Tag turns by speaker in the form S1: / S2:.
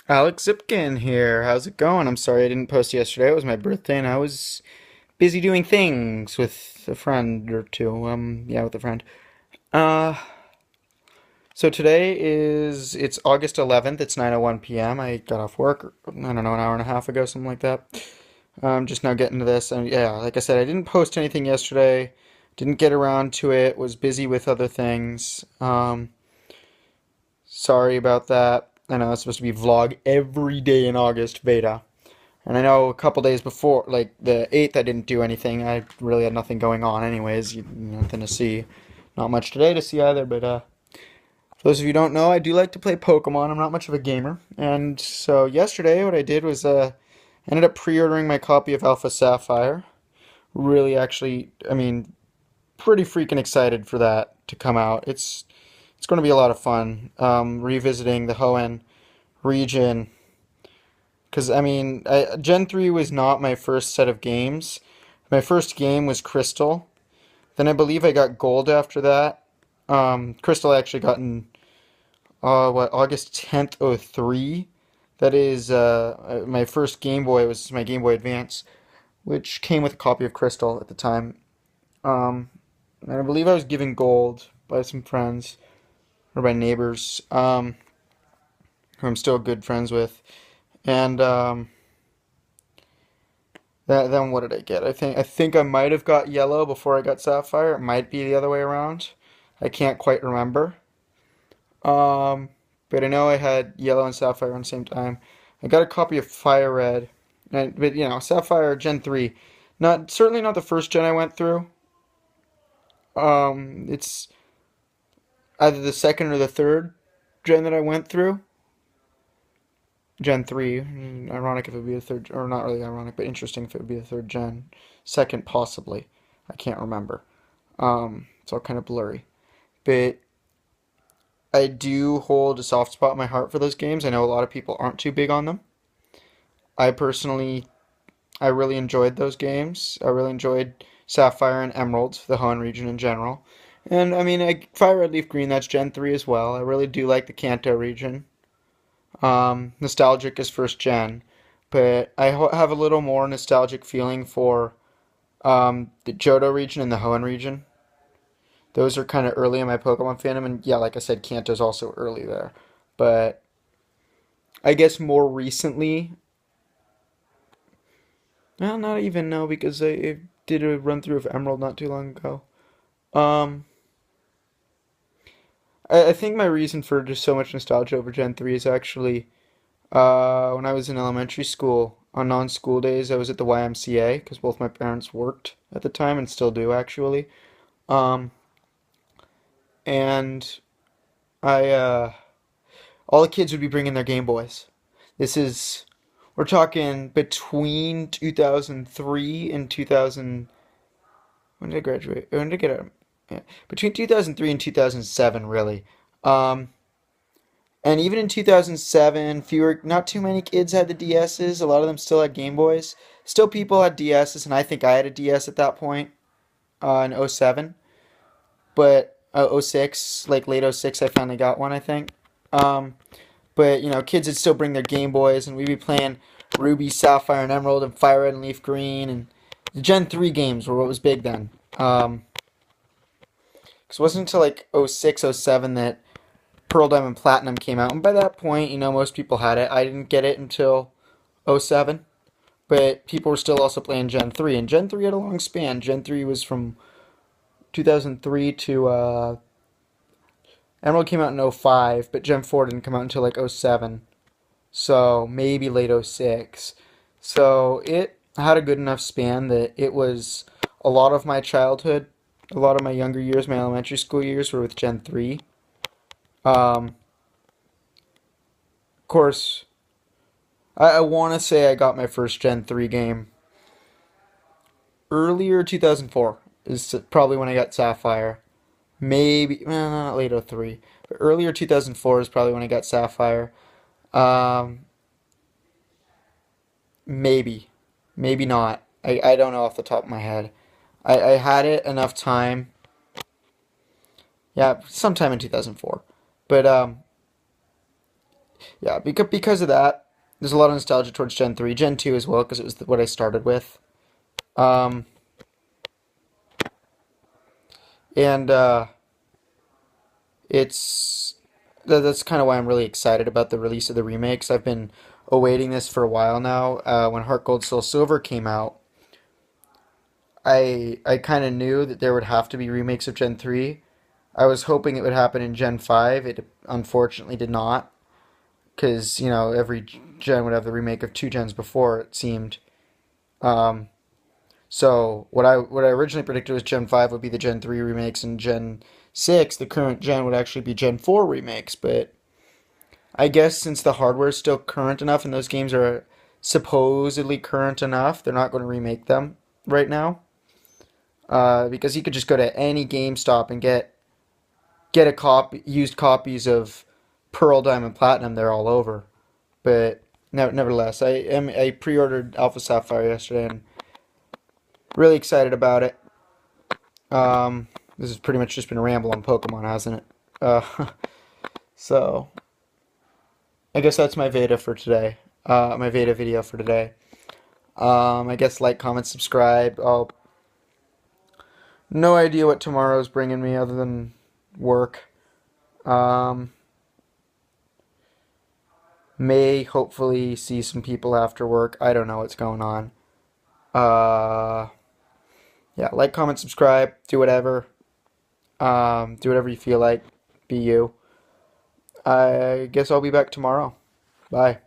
S1: Alex Zipkin here. How's it going? I'm sorry I didn't post yesterday. It was my birthday and I was busy doing things with a friend or two. Yeah, with a friend. Uh, so today it's August 11th. It's 9:01 p.m. I got off work, I don't know, an hour and a half ago, something like that. Just now getting to this. And yeah, like I said, I didn't post anything yesterday. Didn't get around to it. Was busy with other things. Sorry about that. I know it's supposed to be vlog every day in August beta. And I know a couple days before, like the 8th, I didn't do anything. I really had nothing going on anyways. Nothing to see. Not much today to see either, but for those of you who don't know, I do like to play Pokemon. I'm not much of a gamer. And so yesterday what I did was ended up pre-ordering my copy of Alpha Sapphire. Really actually, I mean, pretty freaking excited for that to come out. It's going to be a lot of fun revisiting the Hoenn region. Because, I mean, Gen 3 was not my first set of games. My first game was Crystal. Then I believe I got Gold after that. Crystal I actually got in, August 10th, 03. That is, my first Game Boy was my Game Boy Advance, which came with a copy of Crystal at the time. Um, and I believe I was given Gold by some friends, or by neighbors, who I'm still good friends with. And, then what did I get? I think I might have got yellow before I got sapphire. It might be the other way around. I can't quite remember. Um, but I know I had yellow and sapphire on the same time. I got a copy of fire red, but sapphire Gen 3, not certainly not the first gen I went through. It's either the second or the third gen that I went through. Gen 3. Ironic if it would be the third, or not really ironic, but interesting if it would be the third gen. Second, possibly. I can't remember. It's all kind of blurry. But I do hold a soft spot in my heart for those games. I know a lot of people aren't too big on them. I personally, I really enjoyed those games. I really enjoyed Sapphire and Emerald, the Hoenn region in general. And I mean, Fire Red Leaf Green, that's Gen 3 as well. I really do like the Kanto region. Nostalgic is first gen, but I have a little more nostalgic feeling for the Johto region and the Hoenn region. Those are kind of early in my Pokemon fandom, and yeah, like I said, Kanto's also early there. But I guess more recently, well, not even no, because I did a run through of Emerald not too long ago. Um, I think my reason for just so much nostalgia over Gen 3 is actually when I was in elementary school, on non-school days, I was at the YMCA because both my parents worked at the time and still do actually. Um, and I all the kids would be bringing their Game Boys. This is we're talking between 2003 and 2000. When did I graduate? When did I get out? Yeah. Between 2003 and 2007, really. Um, and even in 2007, not too many kids had the DSs. A lot of them still had Game Boys. Still, people had DSs, and I think I had a DS at that point in '07. But '06, like late '06, I finally got one, I think. Um, but kids would still bring their Game Boys, and we'd be playing Ruby, Sapphire, and Emerald, and Fire Red and Leaf Green, and the Gen 3 games were what was big then. Because it wasn't until like '06, '07 that Pearl Diamond Platinum came out, and by that point, most people had it. I didn't get it until '07, but people were still also playing Gen 3, and Gen 3 had a long span. Gen 3 was from 2003 to Emerald came out in '05, but Gen 4 didn't come out until like '07, so maybe late '06. So it had a good enough span that it was a lot of my childhood, a lot of my younger years, my elementary school years were with Gen 3. Of course, I want to say I got my first Gen 3 game earlier 2004 is probably when I got Sapphire. Maybe, well, not late '03, but earlier 2004 is probably when I got Sapphire. Um, maybe, maybe not. I don't know off the top of my head. I had it enough time. Yeah, sometime in 2004. But Yeah, because of that, there's a lot of nostalgia towards Gen 3, Gen 2 as well, because it was what I started with. Um, and it's that's kind of why I'm really excited about the release of the remakes. I've been awaiting this for a while now. When Heart Gold Soul Silver came out, I kind of knew that there would have to be remakes of Gen 3. I was hoping it would happen in Gen 5. It unfortunately did not, because, every gen would have the remake of two gens before, it seemed. Um, so what I originally predicted was Gen 5 would be the Gen 3 remakes, and Gen 6, the current gen, would actually be Gen 4 remakes. But I guess since the hardware is still current enough and those games are supposedly current enough, they're not going to remake them right now. Because you could just go to any GameStop and get used copies of Pearl, Diamond, Platinum. They're all over. But nevertheless, I pre-ordered Alpha Sapphire yesterday and really excited about it. This has pretty much just been a ramble on Pokemon, hasn't it? So I guess that's my Veda for today. My Veda video for today. I guess like, comment, subscribe. No idea what tomorrow's bringing me other than work. Um, may hopefully see some people after work. I don't know what's going on. Uh, yeah, like, comment, subscribe, do whatever. Do whatever you feel like. Be you. I guess I'll be back tomorrow. Bye.